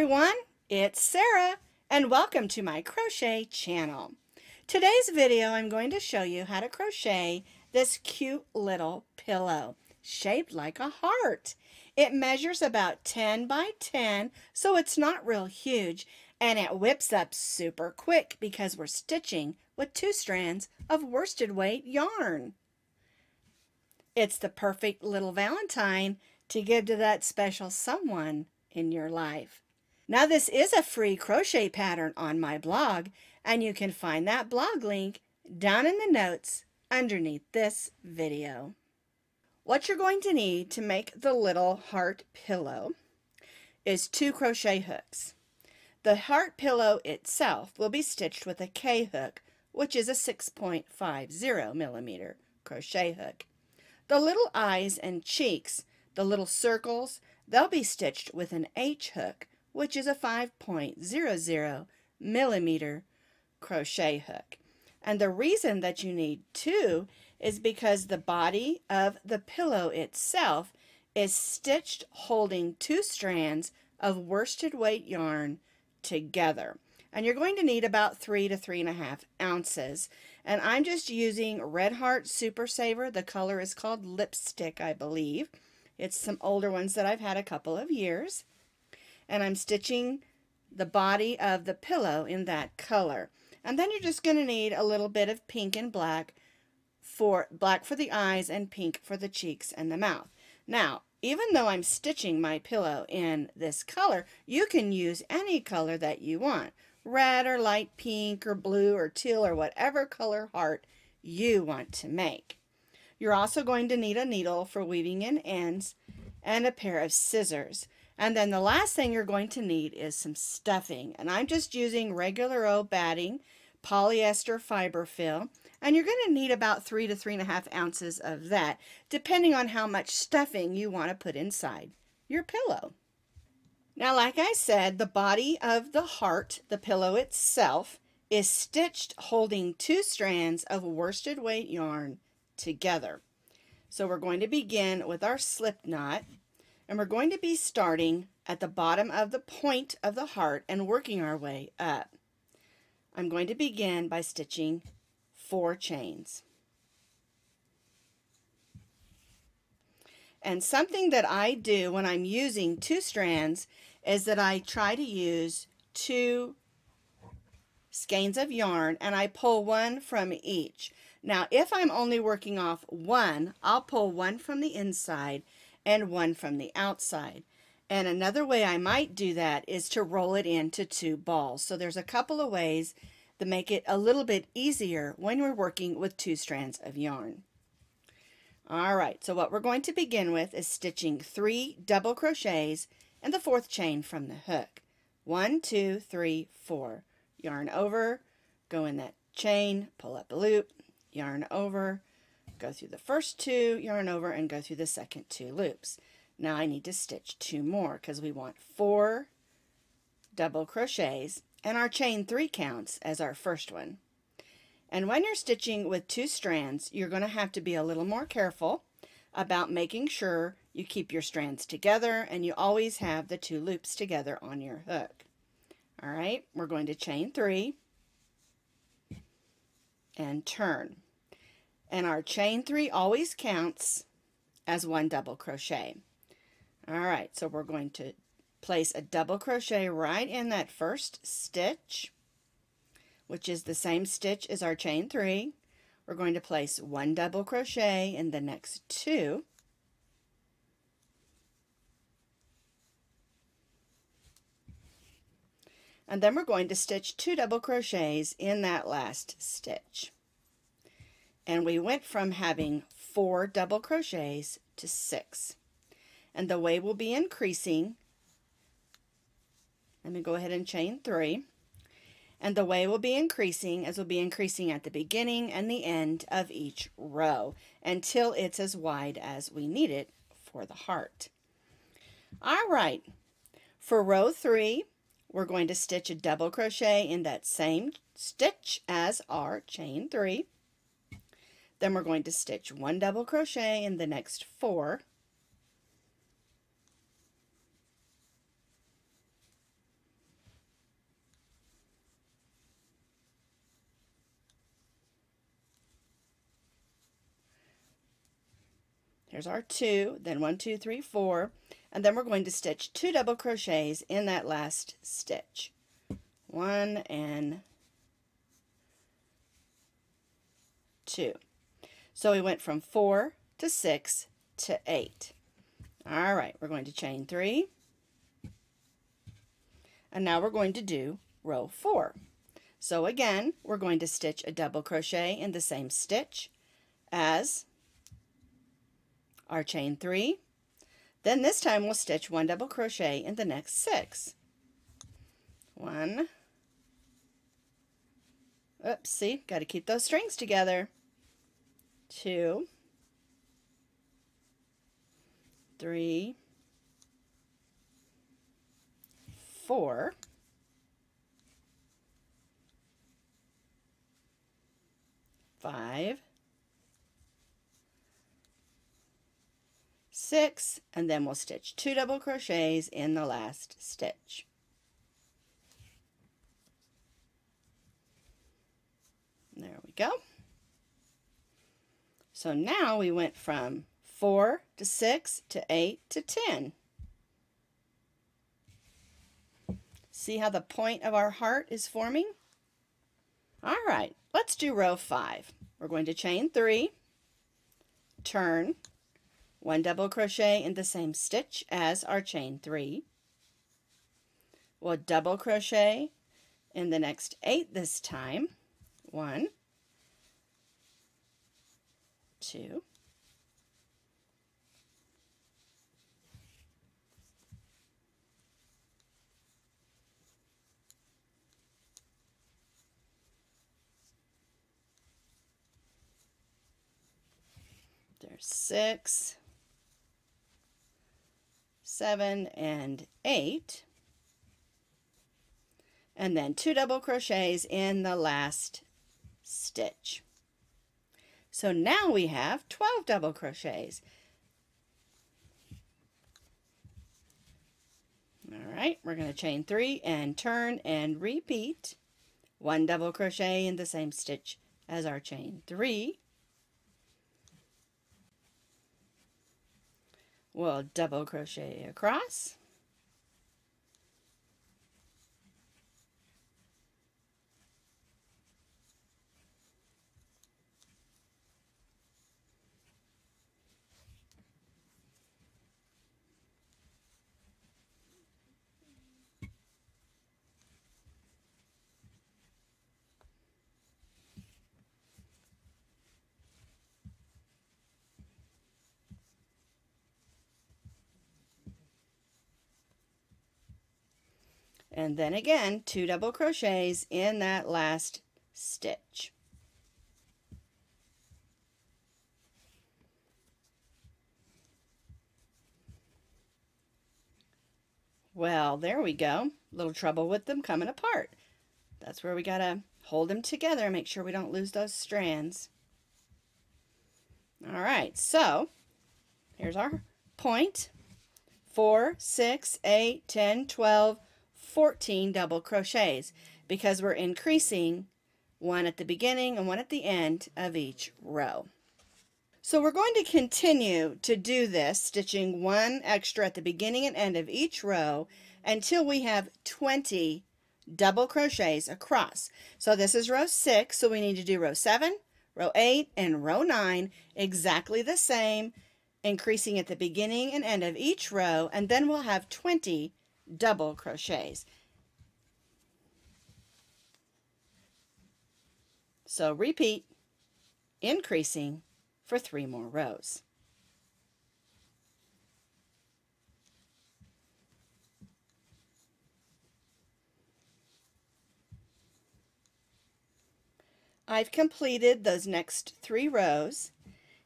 everyone, it's Sarah and welcome to my crochet channel. Today's video I'm going to show you how to crochet this cute little pillow shaped like a heart. It measures about 10 by 10, so it's not real huge, and it whips up super quick because we're stitching with 2 strands of worsted weight yarn. It's the perfect little Valentine to give to that special someone in your life. Now this is a free crochet pattern on my blog, and you can find that blog link down in the notes underneath this video. What you're going to need to make the little heart pillow is 2 crochet hooks. The heart pillow itself will be stitched with a K hook, which is a 6.50 millimeter crochet hook. The little eyes and cheeks, the little circles, they'll be stitched with an H hook, which is a 5.00 millimeter crochet hook. And the reason that you need 2 is because the body of the pillow itself is stitched holding 2 strands of worsted weight yarn together. And you're going to need about 3 to 3.5 ounces. And I'm just using Red Heart Super Saver. The color is called Lipstick, I believe. It's some older ones that I've had a couple of years. And I'm stitching the body of the pillow in that color. And then you're just going to need a little bit of pink and black for the eyes and pink for the cheeks and the mouth. Now, even though I'm stitching my pillow in this color, you can use any color that you want. Red or light pink or blue or teal or whatever color heart you want to make. You're also going to need a needle for weaving in ends and a pair of scissors. And then the last thing you're going to need is some stuffing. And I'm just using regular old batting polyester fiber fill. And you're going to need about 3 to 3.5 ounces of that, depending on how much stuffing you want to put inside your pillow. Now, like I said, the body of the heart, the pillow itself, is stitched holding 2 strands of worsted weight yarn together. So we're going to begin with our slip knot, and we're going to be starting at the bottom of the point of the heart and working our way up. I'm going to begin by stitching 4 chains. And something that I do when I'm using 2 strands is that I try to use 2 skeins of yarn and I pull 1 from each. Now, if I'm only working off 1, I'll pull 1 from the inside and 1 from the outside. And another way I might do that is to roll it into 2 balls. So there's a couple of ways to make it a little bit easier when we're working with 2 strands of yarn. Alright, so what we're going to begin with is stitching 3 double crochets in the 4th chain from the hook. 1, 2, 3, 4. Yarn over, go in that chain, pull up a loop, yarn over, go through the first 2, yarn over, and go through the second 2 loops. Now I need to stitch 2 more because we want 4 double crochets, and our chain 3 counts as our first one. And when you're stitching with 2 strands, you're going to have to be a little more careful about making sure you keep your strands together and you always have the 2 loops together on your hook. Alright, we're going to chain 3 and turn. And our chain 3 always counts as 1 double crochet. Alright, so we're going to place a double crochet right in that first stitch, which is the same stitch as our chain 3. We're going to place 1 double crochet in the next 2. And then we're going to stitch 2 double crochets in that last stitch. And we went from having 4 double crochets to 6. And the way we'll be increasing, let me go ahead and chain 3. And the way we'll be increasing is we'll be increasing at the beginning and the end of each row until it's as wide as we need it for the heart. Alright, for row 3, we're going to stitch a double crochet in that same stitch as our chain 3. Then we're going to stitch 1 double crochet in the next 4. Here's our 2, then 1, 2, 3, 4, and then we're going to stitch 2 double crochets in that last stitch. 1 and 2. So we went from 4 to 6 to 8. All right, we're going to chain 3, and now we're going to do row 4. So again, we're going to stitch a double crochet in the same stitch as our chain 3. Then this time we'll stitch 1 double crochet in the next 6. 1. Oops, see, got to keep those strings together. 2, 3, 4, 5, 6, and then we'll stitch 2 double crochets in the last stitch. There we go. So now we went from 4 to 6 to 8 to 10. See how the point of our heart is forming? All right, let's do row 5. We're going to chain 3, turn, 1 double crochet in the same stitch as our chain 3. We'll double crochet in the next 8 this time. 1, 2, 6, 7, and 8, and then 2 double crochets in the last stitch. So now we have 12 double crochets. All right, we're going to chain 3 and turn and repeat. 1 double crochet in the same stitch as our chain 3. We'll double crochet across. And then again, 2 double crochets in that last stitch. Well, there we go. Little trouble with them coming apart. That's where we gotta hold them together, make sure we don't lose those strands. All right, so here's our point. 4, 6, 8, 10, 12, 14 double crochets, because we're increasing 1 at the beginning and 1 at the end of each row. So we're going to continue to do this, stitching 1 extra at the beginning and end of each row until we have 20 double crochets across. So this is row 6, so we need to do row 7, row 8, and row 9 exactly the same, increasing at the beginning and end of each row, and then we'll have 20 double crochets. So repeat, increasing for 3 more rows. I've completed those next 3 rows,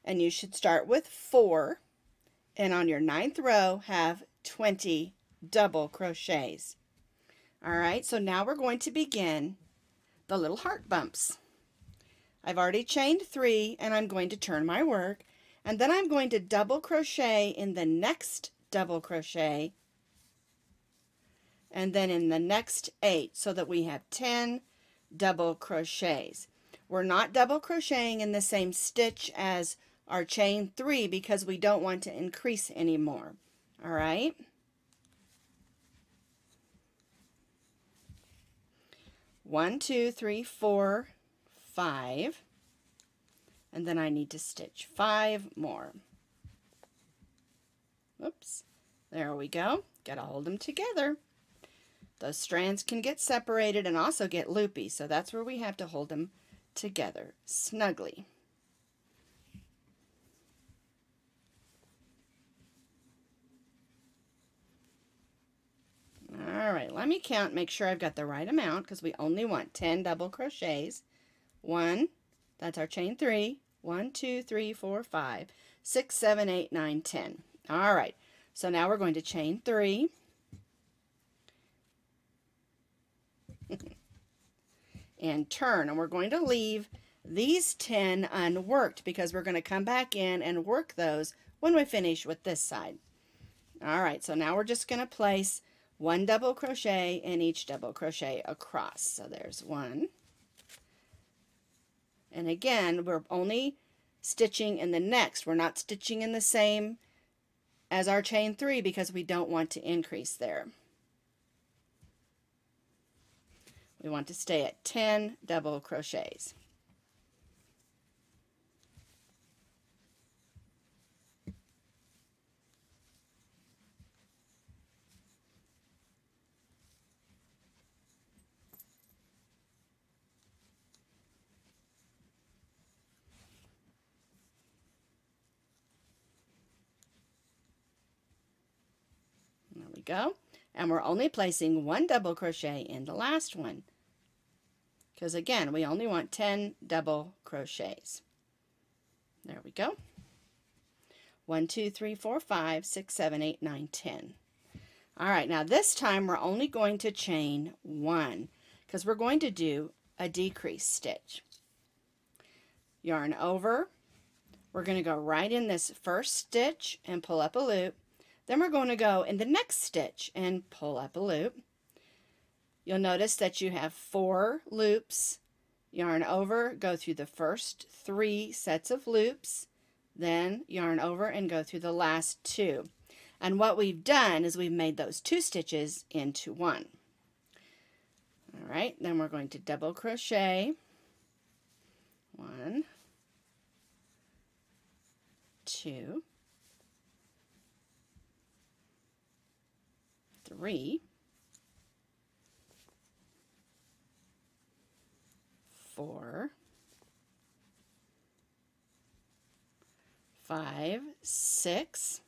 and you should start with 4, and on your 9th row have 20 double crochets. All right, so now we're going to begin the little heart bumps. I've already chained 3, and I'm going to turn my work, and then I'm going to double crochet in the next double crochet, and then in the next 8, so that we have 10 double crochets. We're not double crocheting in the same stitch as our chain 3 because we don't want to increase anymore. All right. One, two, three, 4, 5, and then I need to stitch 5 more. Oops, there we go. Gotta hold them together. Those strands can get separated and also get loopy, so that's where we have to hold them together snugly. All right, let me count, make sure I've got the right amount because we only want 10 double crochets. 1, that's our chain 3. 1, 2, 3, 4, 5, 6, 7, 8, 9, 10. All right, so now we're going to chain 3. And turn, and we're going to leave these 10 unworked because we're going to come back in and work those when we finish with this side. All right, so now we're just going to place 1 double crochet in each double crochet across. So there's 1. And again, we're only stitching in the next. We're not stitching in the same as our chain 3 because we don't want to increase there. We want to stay at 10 double crochets. There we go. And we're only placing 1 double crochet in the last one. Because again, we only want 10 double crochets. There we go. 1, 2, 3, 4, 5, 6, 7, 8, 9, 10. All right, now this time we're only going to chain 1 because we're going to do a decrease stitch. Yarn over. We're going to go right in this first stitch and pull up a loop. Then we're going to go in the next stitch and pull up a loop. You'll notice that you have 4 loops. Yarn over, go through the first 3 sets of loops, then yarn over and go through the last 2. And what we've done is we've made those 2 stitches into 1. All right, then we're going to double crochet. 1, 2, 3, 4, 5, 6,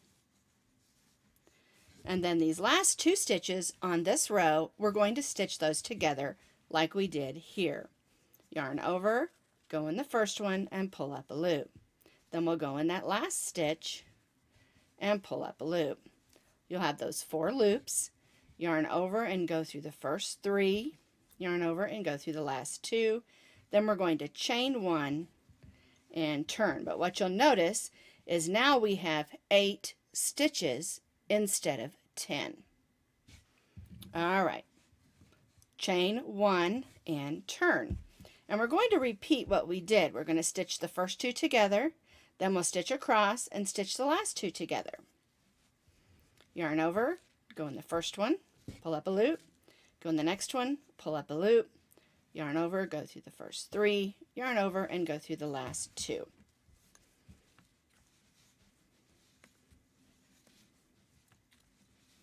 and then these last 2 stitches on this row, we're going to stitch those together like we did here. Yarn over, go in the first one and pull up a loop. Then we'll go in that last stitch and pull up a loop. You'll have those 4 loops. Yarn over and go through the first 3, yarn over and go through the last 2. Then we're going to chain 1 and turn. But what you'll notice is now we have 8 stitches instead of 10. All right. Chain 1 and turn. And we're going to repeat what we did. We're going to stitch the first 2 together, then we'll stitch across and stitch the last 2 together. Yarn over, go in the first one, pull up a loop, go in the next one, pull up a loop, yarn over, go through the first 3, yarn over, and go through the last 2.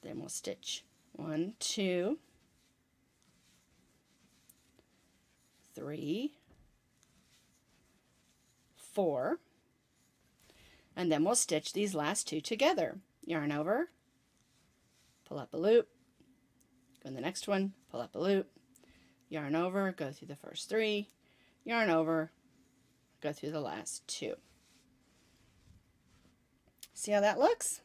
Then we'll stitch 1, 2, 3, 4, and then we'll stitch these last 2 together. Yarn over, pull up a loop, go in the next one, pull up a loop, yarn over, go through the first 3, yarn over, go through the last 2. See how that looks?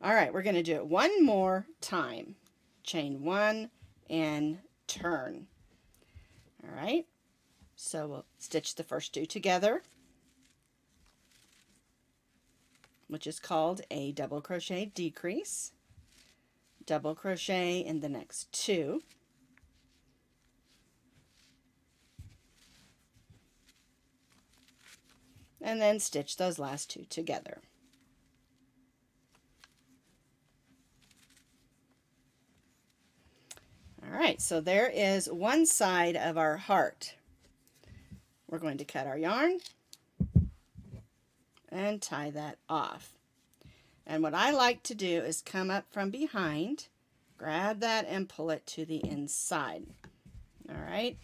All right, we're going to do it one more time. Chain 1 and turn. All right, so we'll stitch the first 2 together, which is called a double crochet decrease. Double crochet in the next 2. and then stitch those last two together. Alright, so there is one side of our heart. We're going to cut our yarn and tie that off. And what I like to do is come up from behind, grab that and pull it to the inside. Alright,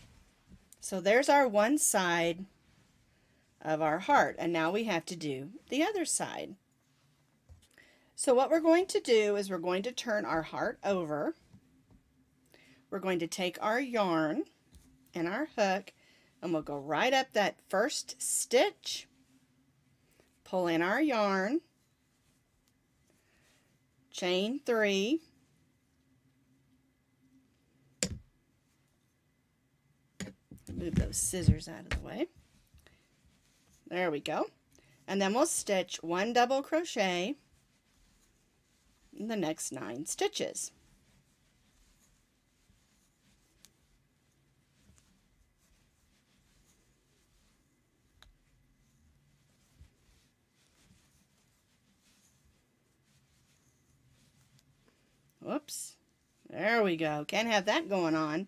so there's our one side of our heart, and now we have to do the other side. So what we're going to do is we're going to turn our heart over. We're going to take our yarn and our hook, and we'll go right up that first stitch, pull in our yarn, chain 3, move those scissors out of the way. There we go. And then we'll stitch 1 double crochet in the next 9 stitches. Whoops. There we go. Can't have that going on.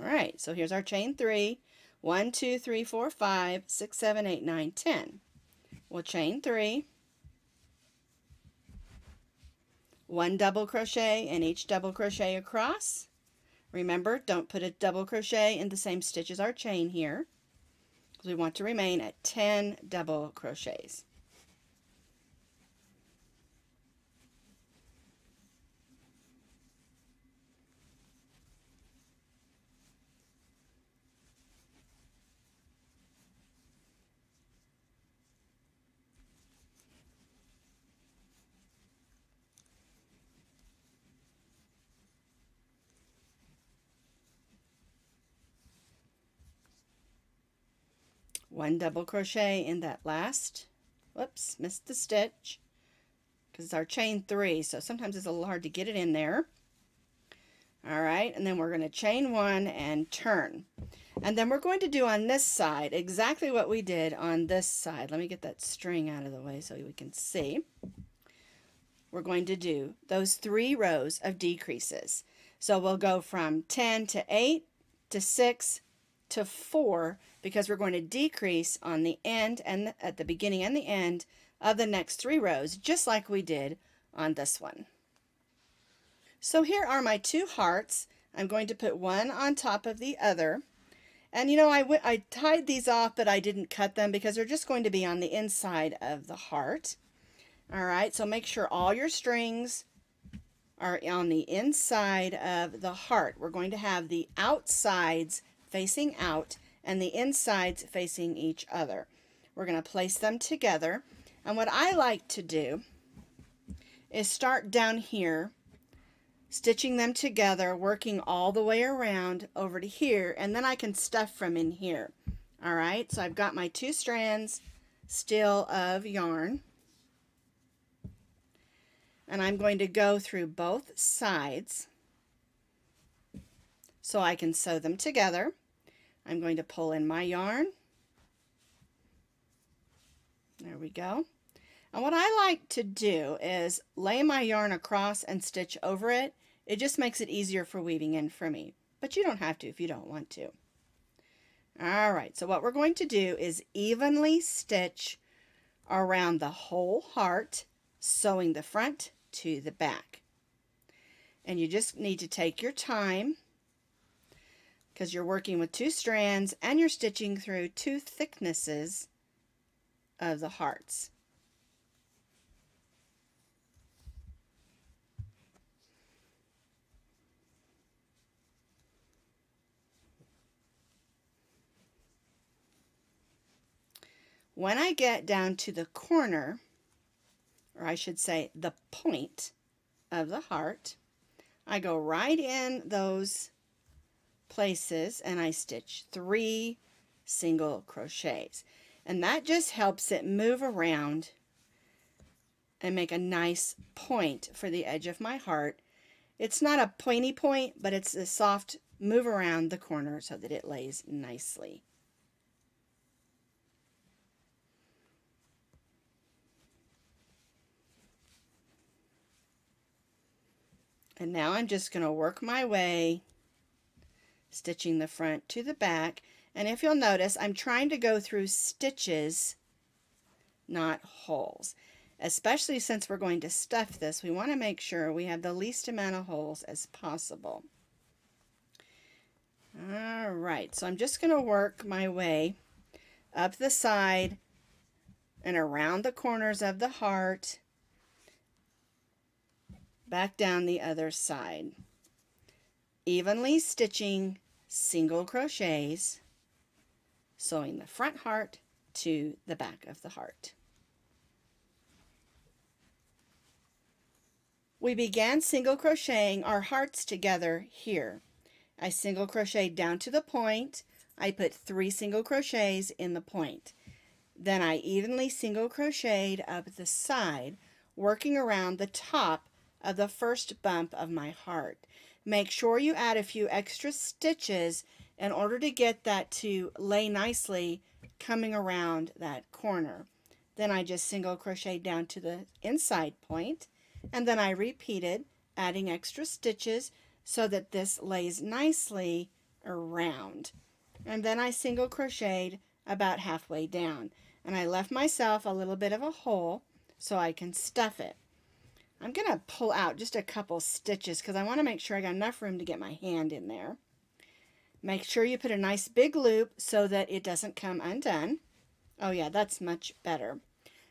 Alright, so here's our chain 3. 1, 2, 3, 4, 5, 6, 7, 8, 9, 10. We'll chain 3, 1 double crochet in each double crochet across. Remember, don't put a double crochet in the same stitch as our chain here, because we want to remain at 10 double crochets. One double crochet in that last, whoops, missed the stitch, because it's our chain 3, so sometimes it's a little hard to get it in there. Alright, and then we're going to chain 1 and turn. And then we're going to do on this side exactly what we did on this side. Let me get that string out of the way so we can see. We're going to do those 3 rows of decreases. So we'll go from 10 to 8 to 6 to 4, because we're going to decrease on the end and at the beginning and the end of the next 3 rows, just like we did on this one. So here are my 2 hearts. I'm going to put one on top of the other. And you know, I tied these off, but I didn't cut them because they're just going to be on the inside of the heart. Alright, so make sure all your strings are on the inside of the heart. We're going to have the outsides facing out and the insides facing each other. We're going to place them together, and what I like to do is start down here, stitching them together, working all the way around over to here, and then I can stuff from in here. Alright, so I've got my 2 strands still of yarn, and I'm going to go through both sides so I can sew them together. I'm going to pull in my yarn. There we go. And what I like to do is lay my yarn across and stitch over it. It just makes it easier for weaving in for me. But you don't have to if you don't want to. Alright, so what we're going to do is evenly stitch around the whole heart, sewing the front to the back. And you just need to take your time, because you're working with 2 strands and you're stitching through 2 thicknesses of the hearts. When I get down to the corner, or I should say the point of the heart, I go right in those places and I stitch 3 single crochets. And that just helps it move around and make a nice point for the edge of my heart. It's not a pointy point, but it's a soft move around the corner so that it lays nicely. And now I'm just going to work my way, stitching the front to the back. And if you'll notice, I'm trying to go through stitches, not holes. Especially since we're going to stuff this, we want to make sure we have the least amount of holes as possible. Alright, so I'm just going to work my way up the side and around the corners of the heart, back down the other side, evenly stitching single crochets, sewing the front heart to the back of the heart. We began single crocheting our hearts together here. I single crocheted down to the point. I put 3 single crochets in the point. Then I evenly single crocheted up the side, working around the top of the first bump of my heart. Make sure you add a few extra stitches in order to get that to lay nicely coming around that corner. Then I just single crochet down to the inside point, and then I repeated, adding extra stitches so that this lays nicely around. And then I single crocheted about halfway down, and I left myself a little bit of a hole so I can stuff it. I'm going to pull out just a couple stitches because I want to make sure I got enough room to get my hand in there. Make sure you put a nice big loop so that it doesn't come undone. Oh yeah, that's much better.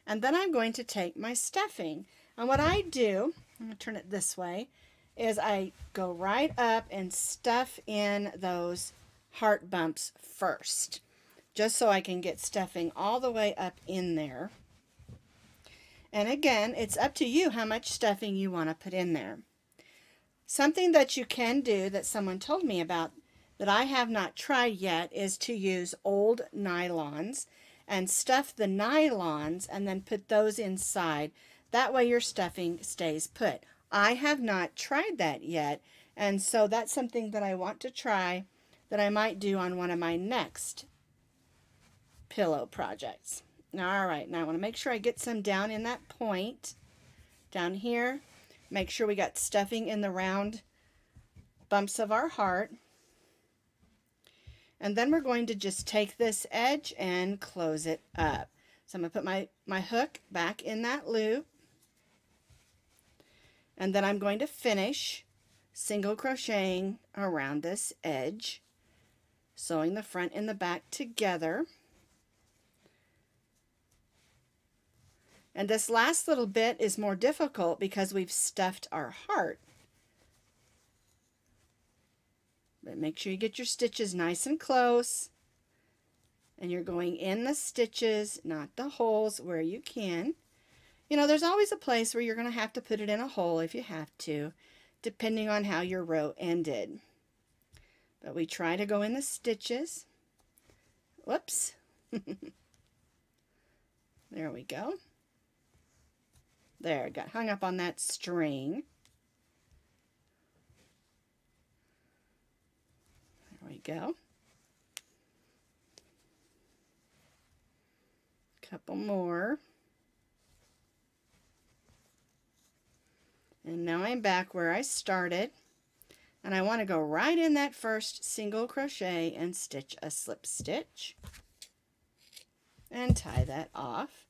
And then I'm going to take my stuffing. And what I do, I'm going to turn it this way, is I go right up and stuff in those heart bumps first, just so I can get stuffing all the way up in there. And again, it's up to you how much stuffing you want to put in there. Something that you can do that someone told me about that I have not tried yet is to use old nylons and stuff the nylons and then put those inside. That way your stuffing stays put. I have not tried that yet, and so that's something that I want to try that I might do on one of my next pillow projects. Alright, now I want to make sure I get some down in that point. Down here, make sure we got stuffing in the round bumps of our heart. And then we're going to just take this edge and close it up. So I'm going to put my hook back in that loop. And then I'm going to finish single crocheting around this edge, sewing the front and the back together. And this last little bit is more difficult because we've stuffed our heart. But make sure you get your stitches nice and close. And you're going in the stitches, not the holes, where you can. You know, there's always a place where you're going to have to put it in a hole if you have to, depending on how your row ended. But we try to go in the stitches. Whoops. There we go. There, got hung up on that string. There we go. Couple more. And now I'm back where I started. And I want to go right in that first single crochet and stitch a slip stitch. And tie that off.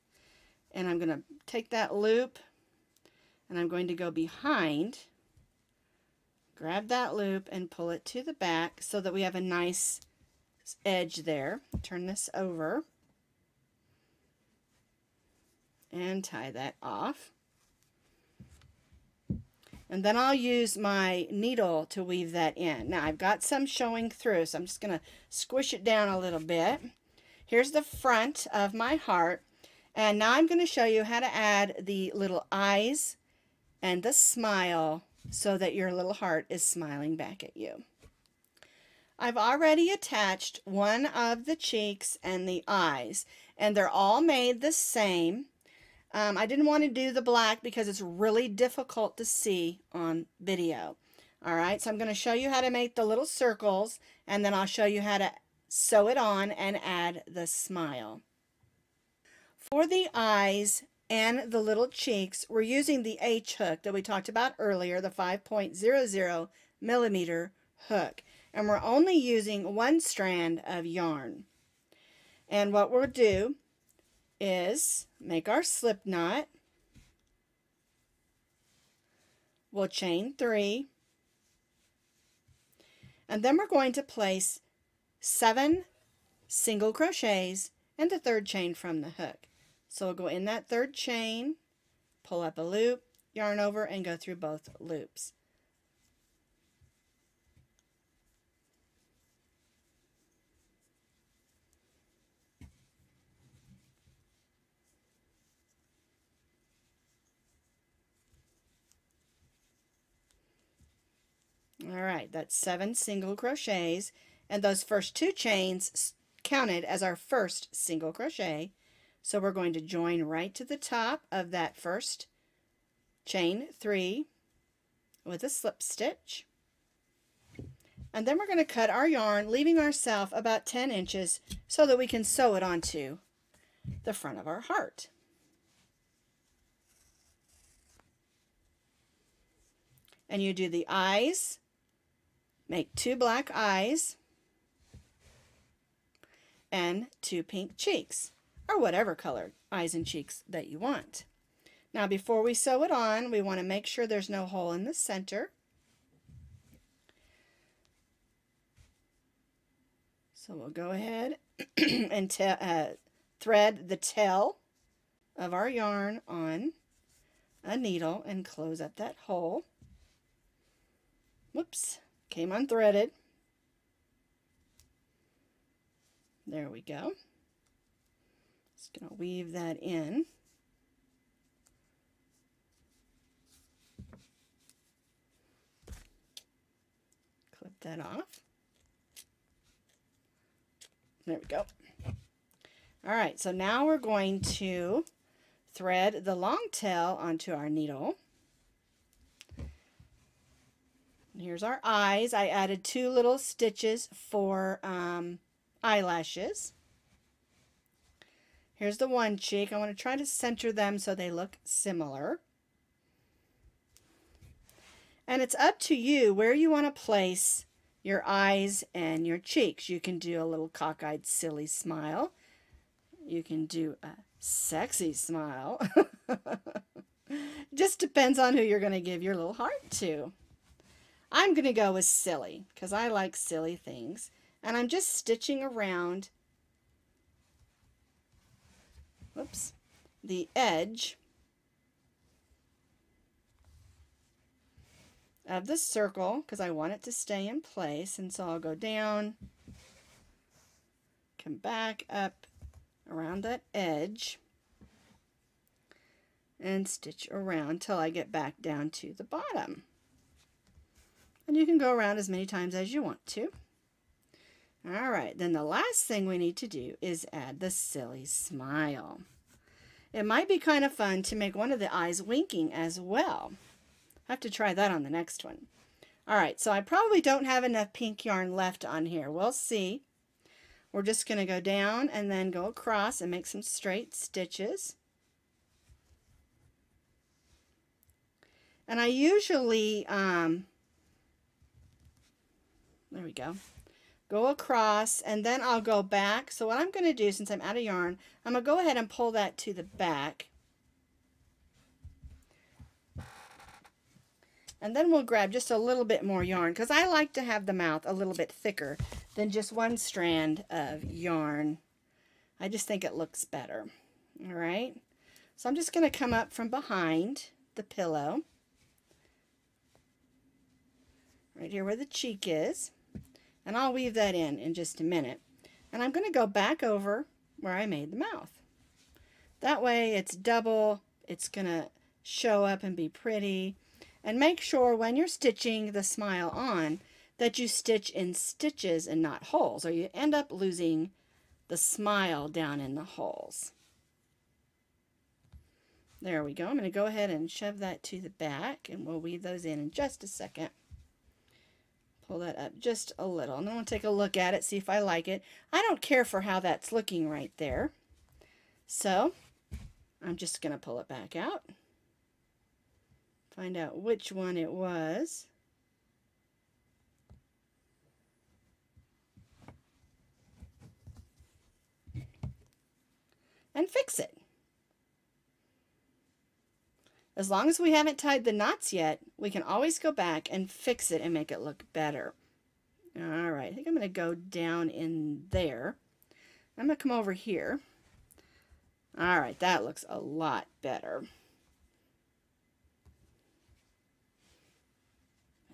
And I'm going to take that loop and I'm going to go behind, grab that loop and pull it to the back so that we have a nice edge there. Turn this over and tie that off. And then I'll use my needle to weave that in. Now I've got some showing through, so I'm just going to squish it down a little bit. Here's the front of my heart. And now I'm going to show you how to add the little eyes and the smile so that your little heart is smiling back at you. I've already attached one of the cheeks and the eyes, and they're all made the same. I didn't want to do the black because it's really difficult to see on video. Alright, so I'm going to show you how to make the little circles, and then I'll show you how to sew it on and add the smile. For the eyes and the little cheeks, we're using the H hook that we talked about earlier, the 5.00 millimeter hook. And we're only using one strand of yarn. And what we'll do is make our slip knot. We'll chain 3. And then we're going to place 7 single crochets in the third chain from the hook. So we'll go in that third chain, pull up a loop, yarn over, and go through both loops. Alright, that's 7 single crochets, and those first 2 chains counted as our first single crochet. So we're going to join right to the top of that first chain 3 with a slip stitch. And then we're going to cut our yarn, leaving ourselves about 10 inches so that we can sew it onto the front of our heart. And you do the eyes, make 2 black eyes and 2 pink cheeks, or whatever color eyes and cheeks that you want. Now before we sew it on, we want to make sure there's no hole in the center. So we'll go ahead and thread the tail of our yarn on a needle and close up that hole. Whoops, came unthreaded. There we go. Just going to weave that in. Clip that off. There we go. Alright, so now we're going to thread the long tail onto our needle. Here's our eyes. I added 2 little stitches for eyelashes. Here's the one cheek. I want to try to center them so they look similar. And it's up to you where you want to place your eyes and your cheeks. You can do a little cockeyed silly smile. You can do a sexy smile. Just depends on who you're going to give your little heart to. I'm going to go with silly because I like silly things. And I'm just stitching around the edge of the circle because I want it to stay in place. And so I'll go down, come back up around that edge, and stitch around till I get back down to the bottom. And you can go around as many times as you want to. Alright, then the last thing we need to do is add the silly smile. It might be kind of fun to make one of the eyes winking as well. I have to try that on the next one. Alright, so I probably don't have enough pink yarn left on here. We'll see. We're just going to go down and then go across and make some straight stitches. And I usually, there we go across, and then I'll go back. So what I'm going to do, since I'm out of yarn, I'm going to go ahead and pull that to the back. And then we'll grab just a little bit more yarn, because I like to have the mouth a little bit thicker than just one strand of yarn. I just think it looks better. Alright, so I'm just going to come up from behind the pillow, right here where the cheek is. And I'll weave that in just a minute. And I'm going to go back over where I made the mouth. That way it's double, it's going to show up and be pretty. And make sure when you're stitching the smile on that you stitch in stitches and not holes, or you end up losing the smile down in the holes. There we go. I'm going to go ahead and shove that to the back, and we'll weave those in just a second. Pull that up just a little, and then we'll take a look at it, see if I like it. I don't care for how that's looking right there, so I'm just going to pull it back out, find out which one it was. And fix it. As long as we haven't tied the knots yet, we can always go back and fix it and make it look better. All right, I think I'm going to go down in there. I'm going to come over here. All right, that looks a lot better.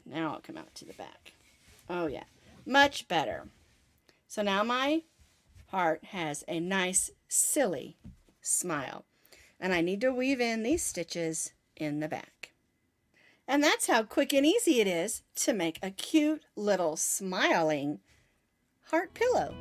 Now I'll come out to the back. Oh yeah, much better. So now my heart has a nice, silly smile. And I need to weave in these stitches in the back. And that's how quick and easy it is to make a cute little smiling heart pillow.